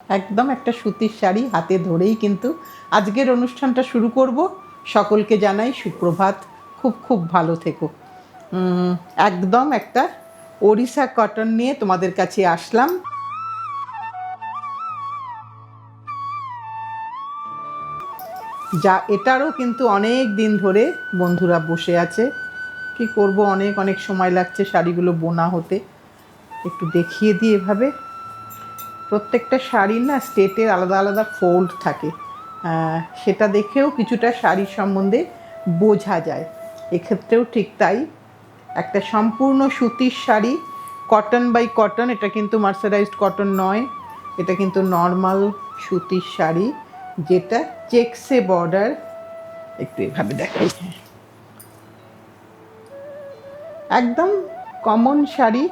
একদম একটা সুতির শাড়ি হাতে ধরেই কিন্তু আজকের অনুষ্ঠানটা শুরু করব। সকলকে জানাই সুপ্রভাত, খুব খুব ভালো থেকো। একদম একটা ওড়িশা কটন নিয়ে তোমাদের কাছে আসলাম। যা এটারও কিন্তু অনেক দিন ধরে বন্ধুরা বসে আছে, কি করব, অনেক অনেক সময় লাগছে শাড়িগুলো বোনা হতে। একটু দেখিয়ে দিই এভাবে। প্রত্যেকটা শাড়ির না স্টেটের আলাদা আলাদা ফোল্ড থাকে, সেটা দেখেও কিছুটা শাড়ির সম্বন্ধে বোঝা যায়। এক্ষেত্রেও ঠিক তাই। একটা সম্পূর্ণ সুতির শাড়ি, কটন বাই কটন। এটা কিন্তু মার্সারাইজড কটন নয়, এটা কিন্তু নর্মাল সুতির শাড়ি, যেটা চেকসে বর্ডার। একটু এভাবে দেখাই, একদম কমন শাড়ি,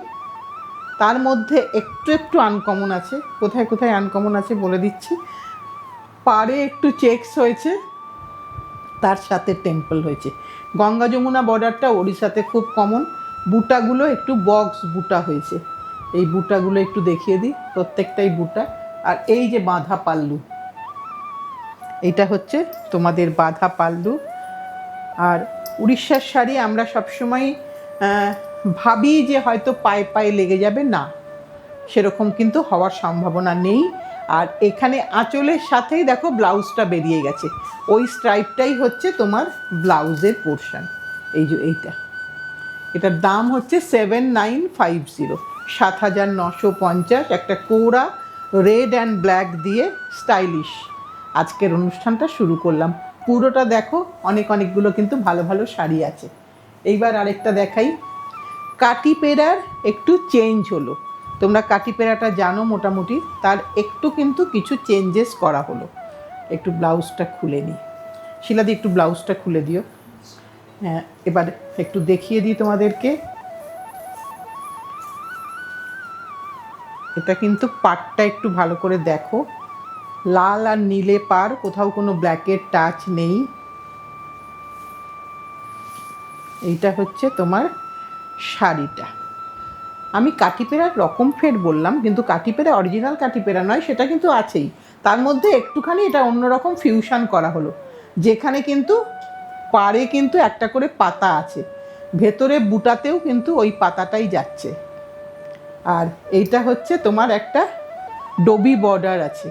তার মধ্যে একটু একটু আনকমন আছে। কোথায় কোথায় আনকমন আছে বলে দিচ্ছি। পাড়ে একটু চেকস হয়েছে, তার সাথে টেম্পল হয়েছে। গঙ্গা যমুনা বর্ডারটা ওড়িশাতে খুব কমন। বুটাগুলো একটু বক্স বুটা হয়েছে। এই বুটাগুলো একটু দেখিয়ে দিই, প্রত্যেকটাই বুটা। আর এই যে বাঁধা পাল্লু, এইটা হচ্ছে তোমাদের বাঁধা পাল্লু। আর উড়িষ্যার শাড়ি আমরা সবসময় ভাবি যে হয়তো পায়ে পায়ে লেগে যাবে, না, সেরকম কিন্তু হওয়ার সম্ভাবনা নেই। আর এখানে আঁচলের সাথেই দেখো ব্লাউজটা বেরিয়ে গেছে, ওই স্ট্রাইপটাই হচ্ছে তোমার ব্লাউজের পোর্শন। এই যে এটার দাম হচ্ছে 7950, 7950। একটা কোরা রেড অ্যান্ড ব্ল্যাক দিয়ে স্টাইলিশ আজকের অনুষ্ঠানটা শুরু করলাম। পুরোটা দেখো, অনেকগুলো কিন্তু ভালো ভালো শাড়ি আছে। এইবার আরেকটা দেখাই। কাটিপেরার একটু চেঞ্জ হলো। তোমরা কাটিপেরাটা জানো মোটামুটি, তার একটু কিন্তু কিছু চেঞ্জেস করা হলো। একটু ব্লাউজটা খুলে নিই, শিলাদি একটু ব্লাউজটা খুলে দিও। হ্যাঁ, এবার একটু দেখিয়ে দিই তোমাদেরকে। এটা কিন্তু পাড়টা একটু ভালো করে দেখো, লাল আর নীলে পাড়, কোথাও কোনো ব্ল্যাকের টাচ নেই। এইটা হচ্ছে তোমার শাড়িটা। আমি কাটিপেরার রকম ফের বললাম, কিন্তু কাটিপেরা অরিজিনাল কাটিপেরা নয়, সেটা কিন্তু আছেই। তার মধ্যে একটুখানি এটা অন্যরকম ফিউশন করা হলো, যেখানে কিন্তু পাড়ে কিন্তু একটা করে পাতা আছে, ভেতরে বুটাতেও কিন্তু ওই পাতাটাই যাচ্ছে। আর এইটা হচ্ছে তোমার একটা ডবি বর্ডার আছে।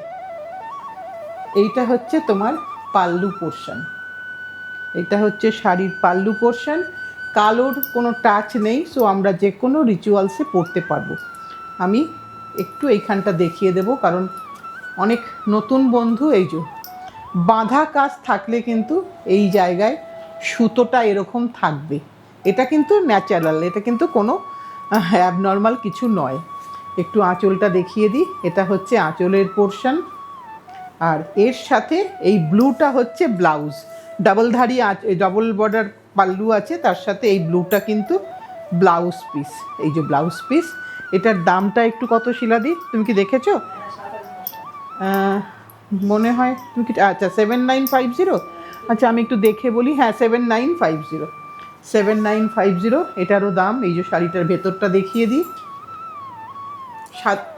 এইটা হচ্ছে তোমার পাল্লু পোর্শন। এটা হচ্ছে শাড়ির পাল্লু পোর্শন। কালোর কোনো টাচ নেই, সো আমরা যে কোনো রিচুয়ালসে পরতে পারবো। আমি একটু এইখানটা দেখিয়ে দেব, কারণ অনেক নতুন বন্ধু। এই যে বাঁধা কাজ থাকলে কিন্তু এই জায়গায় সুতোটা এরকম থাকবে। এটা কিন্তু ন্যাচারাল, এটা কিন্তু কোনো অ্যাবনর্মাল কিছু নয়। একটু আঁচলটা দেখিয়ে দিই। এটা হচ্ছে আঁচলের পোর্শন, আর এর সাথে এই ব্লুটা হচ্ছে ব্লাউজ। ডাবলধারী ডবল বর্ডার পাল্লু আছে, তার সাথে এই ব্লুটা কিন্তু ব্লাউজ পিস। এই যে ব্লাউজ পিস। এটার দামটা একটু কত শিলাদি, তুমি কি দেখেছো? মনে হয় তুমি কি, আচ্ছা 7950। আচ্ছা আমি একটু দেখে বলি। হ্যাঁ, 7950, 7950 এটারও দাম। এই যে শাড়িটার ভেতরটা দেখিয়ে দিই।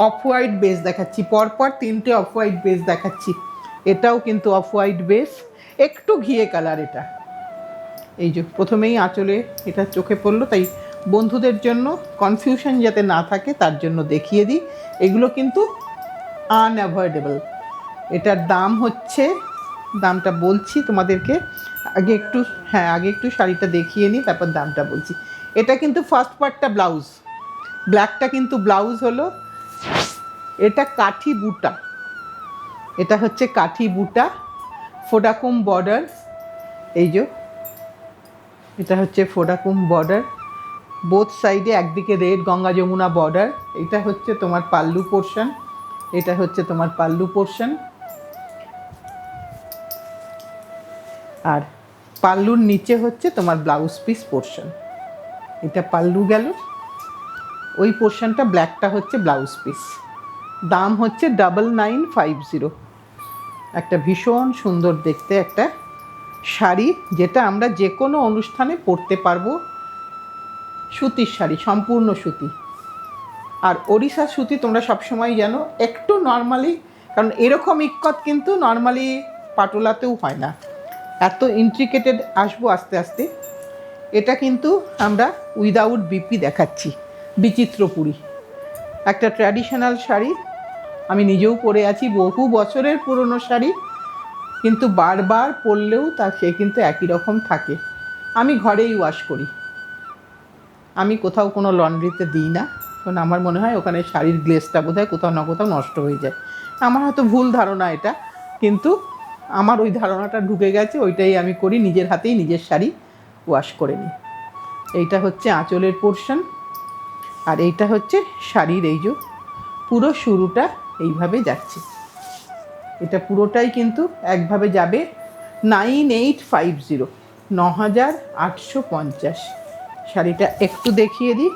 অফ হোয়াইট বেস দেখাচ্ছি, পরপর তিনটে অফ হোয়াইট বেস দেখাচ্ছি। এটাও কিন্তু অফ হোয়াইট বেস, একটু ঘিয়ে কালার এটা। এই যে প্রথমেই আঁচলে এটা চোখে পড়লো, তাই বন্ধুদের জন্য কনফিউশন যাতে না থাকে তার জন্য দেখিয়ে দিই। এগুলো কিন্তু আনঅ্যাভয়েডেবল। এটার দাম হচ্ছে, দামটা বলছি তোমাদেরকে আগে একটু। হ্যাঁ, আগে একটু শাড়িটা দেখিয়ে নিই, তারপর দামটা বলছি। এটা কিন্তু ফার্স্ট পার্টটা ব্লাউজ, ব্ল্যাকটা কিন্তু ব্লাউজ হলো। এটা কাঠি বুটা, এটা হচ্ছে কাঠি বুটা, ফোডাকুম বর্ডার। এই যে এটা হচ্ছে ফোডাকুম বর্ডার, বোথ সাইডে, একদিকে রেড গঙ্গা যমুনা বর্ডার। এটা হচ্ছে তোমার পাল্লু পোর্শন, এটা হচ্ছে তোমার পাল্লু পোর্শন। আর পাল্লুর নিচে হচ্ছে তোমার ব্লাউজ পিস পোর্শন। এটা পাল্লু গেল, ওই পোর্শনটা ব্ল্যাকটা হচ্ছে ব্লাউজ পিস। দাম হচ্ছে 9950। একটা ভীষণ সুন্দর দেখতে একটা শাড়ি, যেটা আমরা যে কোনো অনুষ্ঠানে পরতে পারবো। সুতির শাড়ি, সম্পূর্ণ সুতি। আর ওড়িশা সুতি তোমরা সবসময় জানো একটু নর্মালি কারণ এরকম ইক্কত কিন্তু নর্মালি পাটোলাতেও হয় না, এত ইন্ট্রিকেটেড। আসবো আস্তে আস্তে। এটা কিন্তু আমরা উইদাউট বিপি দেখাচ্ছি, বিচিত্রপুরী একটা ট্র্যাডিশনাল শাড়ি। আমি নিজেও পরে আছি, বহু বছরের পুরনো শাড়ি, কিন্তু বারবার পরলেও সে কিন্তু একই রকম থাকে। আমি ঘরেই ওয়াশ করি, আমি কোথাও কোনো লন্ড্রিতে দিই না, কারণ আমার মনে হয় ওখানে শাড়ির গ্লেজটা বোধহয় কোথাও না কোথাও নষ্ট হয়ে যায়। আমার হয়তো ভুল ধারণা এটা, কিন্তু আমার ওই ধারণাটা ঢুকে গেছে, ওইটাই আমি করি, নিজের হাতেই নিজের শাড়ি ওয়াশ করে নিই। এইটা হচ্ছে আঁচলের পোর্শন, আর এইটা হচ্ছে শাড়ির এই যে পুরো শুরুটা এইভাবে যাচ্ছে। এটা পুরোটাই কিন্তু একভাবে যাবে 9850, 9850। শাড়িটা একটু দেখিয়ে দিই,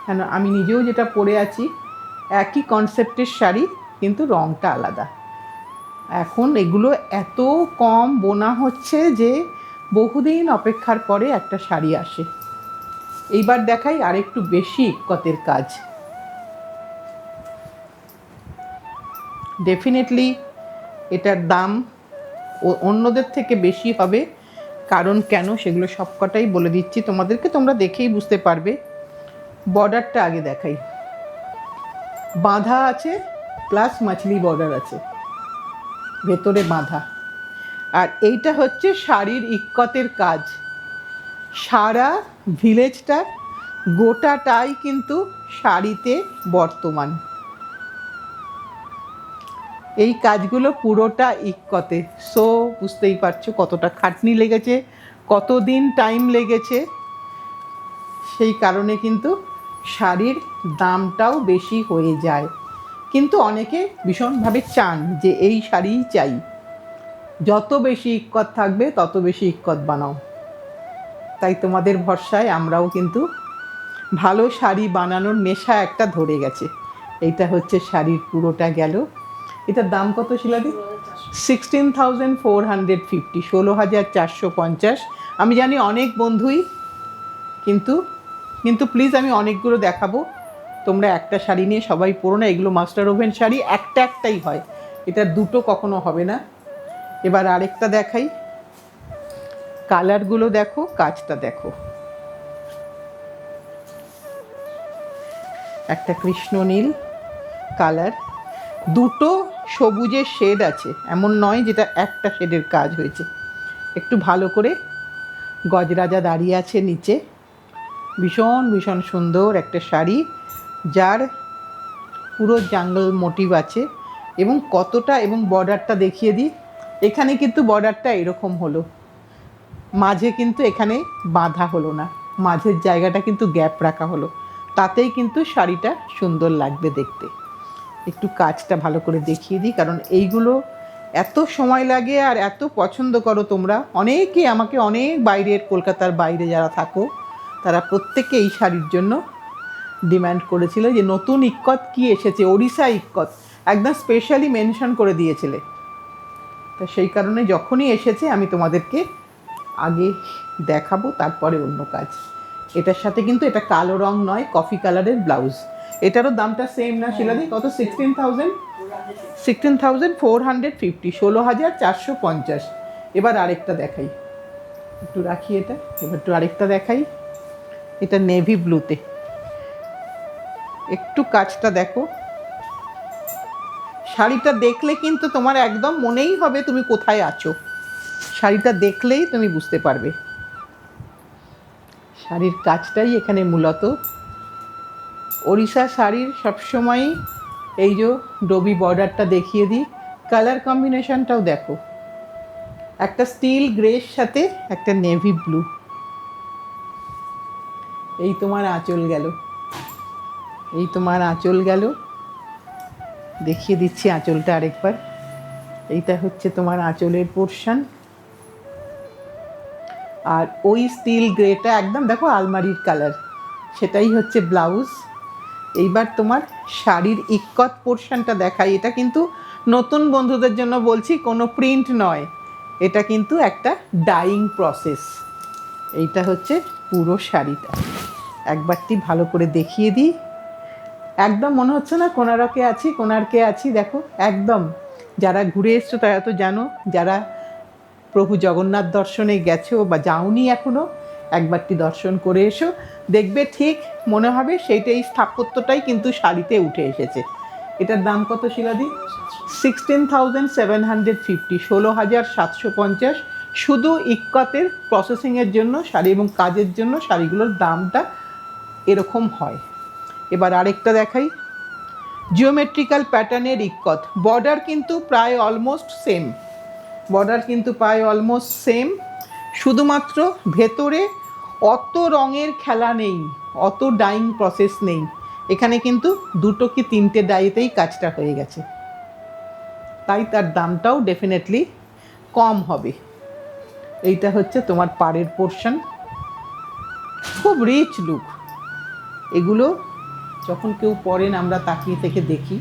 কেন আমি নিজেও যেটা পরে আছি একই কনসেপ্টের শাড়ি, কিন্তু রঙটা আলাদা। এখন এগুলো এত কম বোনা হচ্ছে যে বহুদিন অপেক্ষার পরে একটা শাড়ি আসে। এইবার দেখাই আর একটু বেশি ইক্কতের কাজ। ডেফিনেটলি এটার দাম অন্যদের থেকে বেশি হবে, কারণ কেন সেগুলো সবকটাই বলে দিচ্ছি তোমাদেরকে, তোমরা দেখেই বুঝতে পারবে। বর্ডারটা আগে দেখাই, বাঁধা আছে প্লাস মাছলি বর্ডার আছে, ভেতরে বাঁধা। আর এইটা হচ্ছে শাড়ির ইক্কতের কাজ। সারা ভিলেজটা গোটাটাই কিন্তু শাড়িতে বর্তমান। এই কাজগুলো পুরোটা ইক্কতে। সো বুঝতেই পারছো কতটা খাটনি লেগেছে, কতদিন টাইম লেগেছে। সেই কারণে কিন্তু শাড়ির দামটাও বেশি হয়ে যায়, কিন্তু অনেকে ভীষণভাবে চান যে এই শাড়িই চাই, যত বেশি ইক্কত থাকবে তত বেশি ইক্কত বানাও। তাই তোমাদের ভরসায় আমরাও কিন্তু ভালো শাড়ি বানানোর নেশা একটা ধরে গেছে। এইটা হচ্ছে শাড়ির পুরোটা গেল। এটার দাম কত শিলাদি? 16,450, 16,450। আমি জানি অনেক বন্ধুই, কিন্তু কিন্তু প্লিজ আমি অনেকগুলো দেখাবো, তোমরা একটা শাড়ি নিয়ে সবাই পরো না। এগুলো মাস্টার ওভেন শাড়ি, একটাই হয়, এটা দুটো কখনো হবে না। এবার আরেকটা দেখাই, কালারগুলো দেখো, কাজটা দেখো। একটা কৃষ্ণ নীল কালার, দুটো সবুজের শেড আছে, এমন নয় যেটা একটা শেডের কাজ হয়েছে। একটু ভালো করে গজরাজা দাঁড়িয়ে আছে নিচে, ভীষণ ভীষণ সুন্দর একটা শাড়ি, যার পুরো জাঙ্গল মোটিভ আছে। এবং কতটা, এবং বর্ডারটা দেখিয়ে দিই। এখানে কিন্তু বর্ডারটা এরকম হলো, মাঝে কিন্তু এখানে বাঁধা হলো না, মাঝের জায়গাটা কিন্তু গ্যাপ রাখা হলো, তাতেই কিন্তু শাড়িটা সুন্দর লাগবে দেখতে। একটু কাজটা ভালো করে দেখিয়ে দিই, কারণ এইগুলো এত সময় লাগে আর এত পছন্দ করো তোমরা। অনেকে আমাকে, অনেক বাইরের, কলকাতার বাইরে যারা থাকো, তারা প্রত্যেকে এই শাড়ির জন্য ডিম্যান্ড করেছিল যে নতুন ইক্কত কি এসেছে, ওড়িশা ইক্কত একদম স্পেশালি মেনশন করে দিয়েছিলে। তা সেই কারণে যখনই এসেছে আমি তোমাদেরকে আগে দেখাবো, তারপরে অন্য কাজ। এটার সাথে কিন্তু এটা কালো রং নয়, কফি কালারের ব্লাউজ। এটারও দামটা সেম না শিলাদি? কত? 16,450, 16,450। এবার আরেকটা দেখাই, একটু রাখি এটা, এবার একটু আরেকটা দেখাই। এটা নেভি ব্লুতে, একটু কাজটা দেখো। শাড়িটা দেখলে কিন্তু তোমার একদম মনেই হবে তুমি কোথায় আছো, শাড়িটা দেখলেই তুমি বুঝতে পারবে। শাড়ির কাজটাই এখানে মূলত। ওড়িশা শাড়ির সবসময়ই এই যে ডবি বর্ডারটা দেখিয়ে দিই, কালার কম্বিনেশনটাও দেখো, একটা স্টিল গ্রের সাথে একটা নেভি ব্লু। এই তোমার আঁচল গেল, এই তোমার আঁচল গেল। দেখিয়ে দিচ্ছি আঁচলটা আরেকবার। এইটা হচ্ছে তোমার আঁচলের পোর্শন, আর ওই স্টিল গ্রেটা একদম দেখো আলমারির কালার, সেটাই হচ্ছে ব্লাউজ। এইবার তোমার শাড়ির ইক্কত পোর্শনটা দেখাই। এটা কিন্তু নতুন বন্ধুদের জন্য বলছি, কোনো প্রিন্ট নয়, এটা কিন্তু একটা ডাইং প্রসেস। এইটা হচ্ছে পুরো শাড়িটা, একবারটি ভালো করে দেখিয়ে দিই। একদম মনে হচ্ছে না কোণার্কে আছি। দেখো একদম, যারা ঘুরে এসছো তারা তো জানো, যারা প্রভু জগন্নাথ দর্শনে গেছো বা যাওনি এখনও, একবারটি দর্শন করে এসো, দেখবে ঠিক মনে হবে সেইটাই, স্থাপত্যটাই কিন্তু শাড়িতে উঠে এসেছে। এটার দাম কত শিলাদি? 16,750, 16,750 শুধু ইক্কতের প্রসেসিংয়ের জন্য শাড়ি এবং কাজের জন্য শাড়িগুলোর দামটা এরকম হয়। এবার আরেকটা দেখাই, জিওমেট্রিক্যাল প্যাটার্নের ইক্কত, বর্ডার কিন্তু প্রায় অলমোস্ট সেম, শুধুমাত্র ভেতরে অত রঙের খেলা নেই, অত ডাইং প্রসেস নেই। এখানে কিন্তু 2 কি 3টে ডাইতেই কাজটা হয়ে গেছে, তাই তার দামটাও ডেফিনেটলি কম হবে। এইটা হচ্ছে তোমার পাড়ের পোর্শন, খুব রিচ লুক। এগুলো যখন কেউ পরেন আমরা তাকিয়ে থেকে দেখি,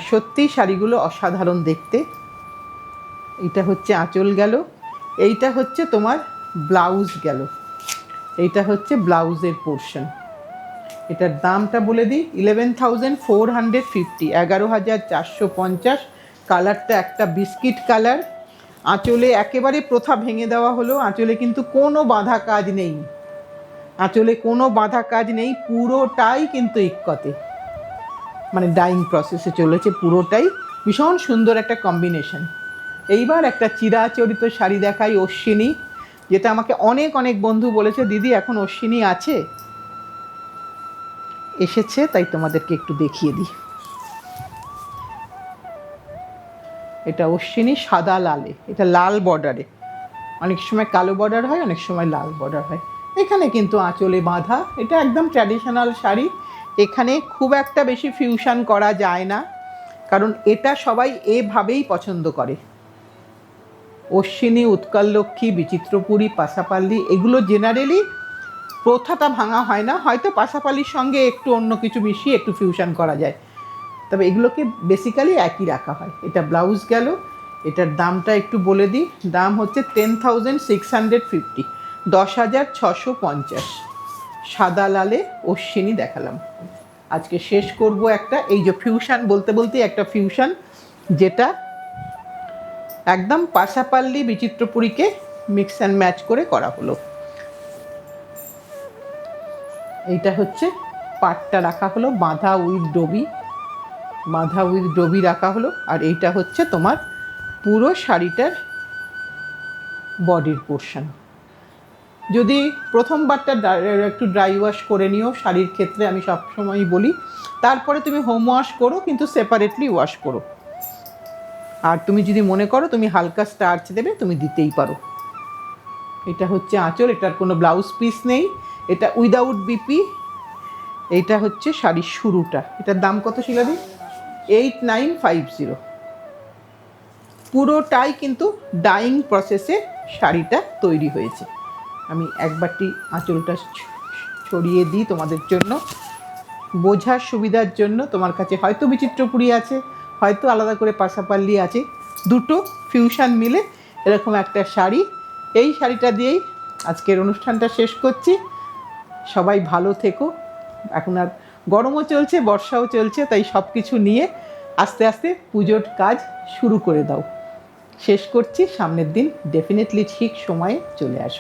সত্যি শাড়িগুলো অসাধারণ দেখতে। এইটা হচ্ছে আঁচল গেল, এইটা হচ্ছে তোমার ব্লাউজ গেল, এইটা হচ্ছে ব্লাউজের পোর্শন। এটার দামটা বলে দিই, 11,450, 11,450। কালারটা একটা বিস্কিট কালার। আঁচলে একেবারে প্রথা ভেঙে দেওয়া হলো, আঁচলে কিন্তু কোনো বাঁধা কাজ নেই, পুরোটাই কিন্তু ইক্কতে, মানে ডাইং প্রসেসে চলেছে পুরোটাই। ভীষণ সুন্দর একটা কম্বিনেশন। এইবার একটা চিরাচরিত শাড়ি দেখাই, অশ্বিনী, যেটা আমাকে অনেক বন্ধু বলেছে দিদি এখন অশ্বিনী আছে, এসেছে, তাই তোমাদেরকে একটু দেখিয়ে দিই। এটা অশ্বিনী সাদা লালে, এটা লাল বর্ডারে, অনেক সময় কালো বর্ডার হয়, অনেক সময় লাল বর্ডার হয়। এখানে কিন্তু আঁচলে বাঁধা, এটা একদম ট্র্যাডিশনাল শাড়ি। এখানে খুব একটা বেশি ফিউশন করা যায় না, কারণ এটা সবাই এভাবেই পছন্দ করে। অশ্বিনী, উৎকললক্ষ্মী, বিচিত্রপুরী, পাশাপাল্লি, এগুলো জেনারেলি প্রথাটা ভাঙা হয় না, হয়তো পাশাপাল্লির সঙ্গে একটু অন্য কিছু মিশিয়ে একটু ফিউশন করা যায়, তবে এগুলোকে বেসিক্যালি একই রাখা হয়। এটা ব্লাউজ গেল, এটার দামটা একটু বলে দিই, দাম হচ্ছে 10,650, 10,650। সাদা লালে অশ্বিনী দেখালাম। আজকে শেষ করব একটা, এই যে ফিউশন বলতে একটা ফিউশন, যেটা একদম পাশাপাল্লি বিচিত্রপুরীকে মিক্স অ্যান্ড ম্যাচ করে করা হলো। এইটা হচ্ছে পাটটা রাখা হলো বাঁধা উইথ ডবি রাখা হলো, আর এইটা হচ্ছে তোমার পুরো শাড়িটার বডির পোর্শন। যদি প্রথমবারটা একটু ড্রাই ওয়াশ করে নিও, শাড়ির ক্ষেত্রে আমি সবসময়ই বলি, তারপরে তুমি হোম ওয়াশ করো, কিন্তু সেপারেটলি ওয়াশ করো। আর তুমি যদি মনে করো তুমি হালকা স্টার্চ দেবে, তুমি দিতেই পারো। এটা হচ্ছে আঁচল, এটার কোনো ব্লাউজ পিস নেই, এটা উইদাউট বিপি। এইটা হচ্ছে শাড়ির শুরুটা। এটার দাম কত শিলাদি? 8,950। পুরোটাই কিন্তু ডাইং প্রসেসে শাড়িটা তৈরি হয়েছে। আমি একবারটি আঁচলটা ছড়িয়ে দিই তোমাদের জন্য, বোঝার সুবিধার জন্য। তোমার কাছে হয়তো বিচিত্রপুরী আছে, হয়তো আলাদা করে পাশাপাল্লি আছে, দুটো ফিউশন মিলে এরকম একটা শাড়ি। এই শাড়িটা দিয়েই আজকের অনুষ্ঠানটা শেষ করছি। সবাই ভালো থেকো। এখন আর গরমও চলছে, বর্ষাও চলছে, তাই সব কিছু নিয়ে আস্তে আস্তে পুজোর কাজ শুরু করে দাও। শেষ করছি, সামনের দিন ডেফিনেটলি ঠিক সময়ে চলে আসবে।